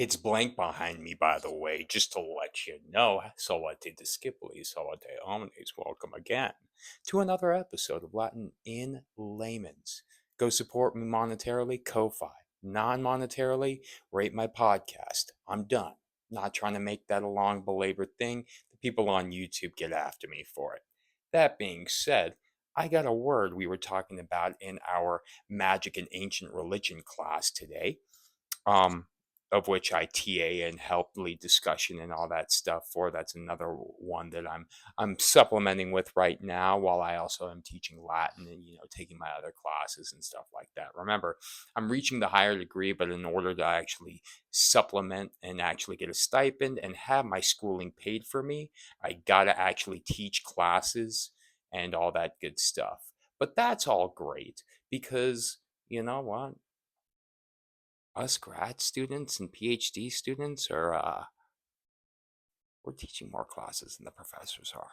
It's blank behind me, by the way, just to let you know. Salute discipuli, salute omnes. Welcome again to another episode of Latin in Layman's. Go support me monetarily, Ko-Fi. Non-monetarily, rate my podcast. I'm done. Not trying to make that a long belabored thing. The people on YouTube get after me for it. That being said, I got a word we were talking about in our magic and ancient religion class today, um, of which I TA and help lead discussion and all that stuff for. That's another one that I'm supplementing with right now, while I also am teaching Latin and taking my other classes and stuff like that. Remember, I'm reaching the higher degree, but in order to actually supplement and actually get a stipend and have my schooling paid for me, I gotta actually teach classes and all that good stuff. But that's all great because you know what? Us grad students and PhD students are we're teaching more classes than the professors are.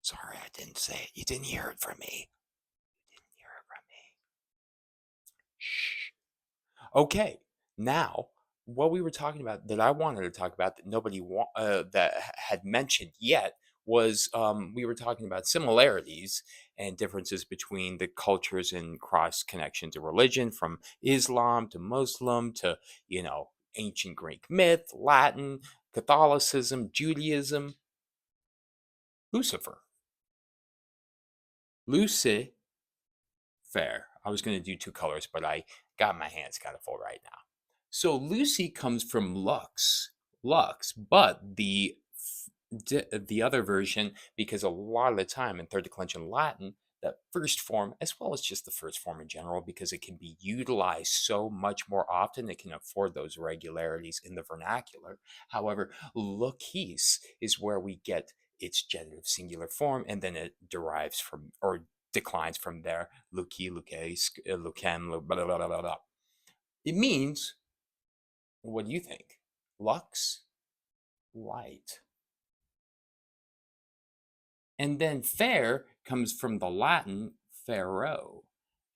Sorry, I didn't say it. You didn't hear it from me. You didn't hear it from me. Shh. Okay, now what we were talking about that I wanted to talk about that nobody had mentioned yet was, we were talking about similarities and differences between the cultures and cross connection to religion, from Islam to Muslim to ancient Greek myth, Latin, Catholicism, Judaism, Lucifer, Lucifer. I was going to do two colors, but I got my hands kind of full right now. So Lucy comes from Lux, but the other version, because a lot of the time in third declension Latin, that first form, as well as just the first form in general, because it can be utilized so much more often, it can afford those regularities in the vernacular. However, Lucis is where we get its genitive singular form, and then it derives from or declines from there. Luci, Luces, Lucem, blah, blah, blah, blah, blah. It means, what do you think? Lux, light. And then fair comes from the Latin fero,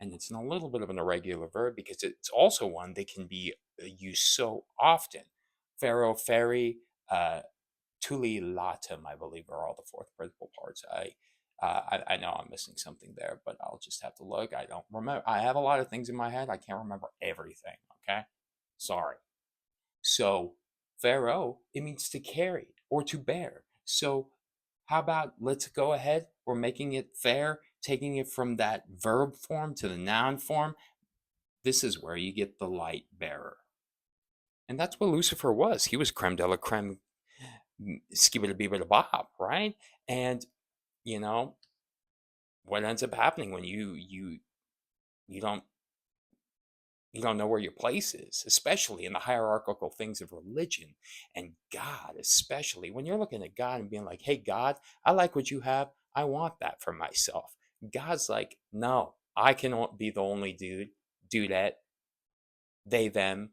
and it's in a little bit of an irregular verb because it's also one that can be used so often. Pharaoh, ferry, tuli, latum, I believe, are all the fourth principal parts. I know I'm missing something there, but I'll just have to look. I don't remember. I have a lot of things in my head. I can't remember everything. Okay, sorry. So, pharaoh, it means to carry or to bear. So, how about let's go ahead? We're making it fair, taking it from that verb form to the noun form. This is where you get the light bearer. And that's what Lucifer was. He was creme de la creme, skibidi bob, right? And, you know, what ends up happening when you don't you don't know where your place is, especially in the hierarchical things of religion and God, especially when you're looking at God and being like, hey, God, I like what you have. I want that for myself. God's like, no, I cannot be the only do that, they, them.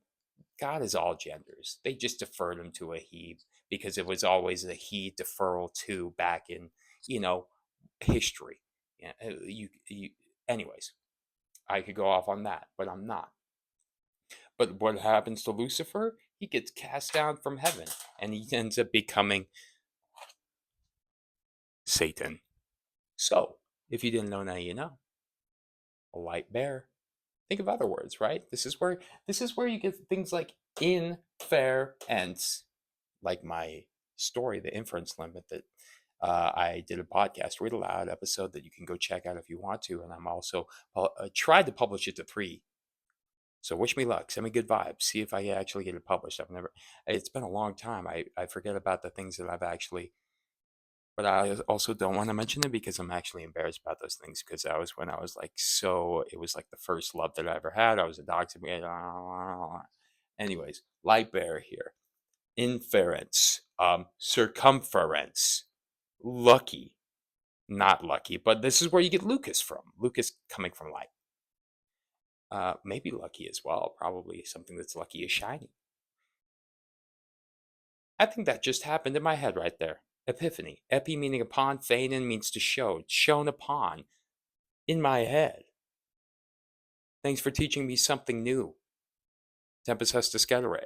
God is all genders. They just deferred him to a he because it was always a he deferral to back in, you know, history. Yeah, anyways, I could go off on that, but I'm not. But what happens to Lucifer? He gets cast down from heaven and he ends up becoming Satan. So, if you didn't know, now you know. A light bear. Think of other words, right? This is where you get things like inference, like my story, the inference limit that I did a podcast, Read Aloud episode that you can go check out if you want to. And I'm also tried to publish it to 3. So wish me luck. Send me good vibes. See if I actually get it published. It's been a long time. I forget about the things that I've actually, but I also don't want to mention it because I'm actually embarrassed about those things because that was when I was like, it was like the first love that I ever had. I was a doctor. Anyways, light bear here. Inference, circumference, lucky, not lucky, but this is where you get Lucas from. Lucas coming from light. Maybe lucky as well. Probably something that's lucky is shiny. I think that just happened in my head right there. Epiphany. Epi meaning upon, phanon means to show. It's shown upon. In my head. Thanks for teaching me something new. Tempest Hestus Scatteray.